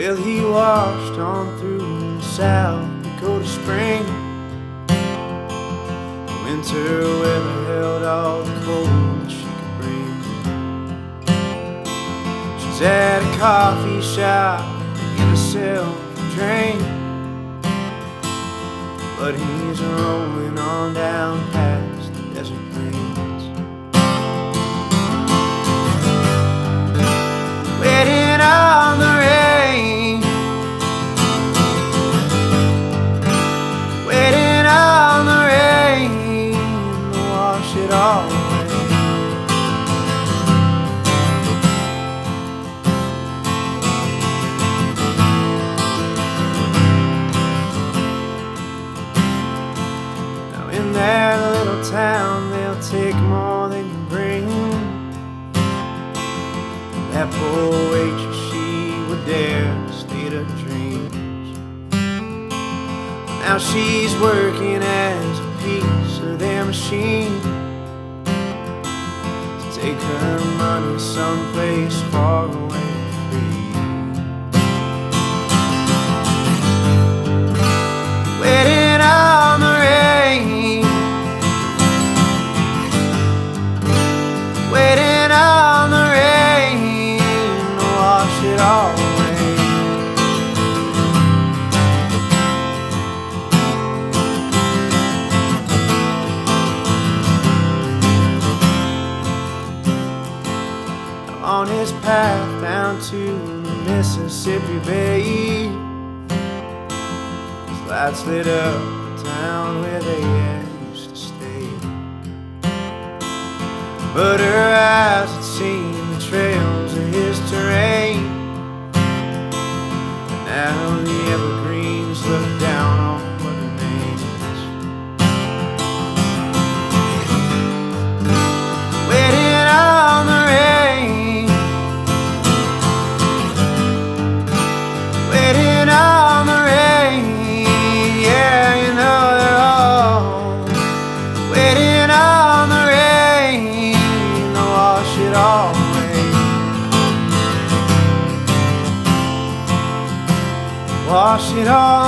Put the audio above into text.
Well, he washed on through South Dakota spring. Winter weather held all the cold she could bring. She's at a coffee shop getting herself a drink, but he's rolling on down past the desert plains, waiting on the rain, waiting on the rain to wash it all away. Now in that little town they'll take more than you bring. That poor waitress, she would dare to state her dreams. Now she's working as a piece of their machine to take her money someplace far away free. Waiting on the rain, waiting on the rain to wash it all away. On his path down to the Mississippi Bay, his lights lit up the town where they used to stay. But her eyes had seen the trails of his terrain, and now the evergreens look down on what remains. Waiting on the rain, waiting on the rain, yeah, you know they're all waiting on the rain to wash it all away. Wash it all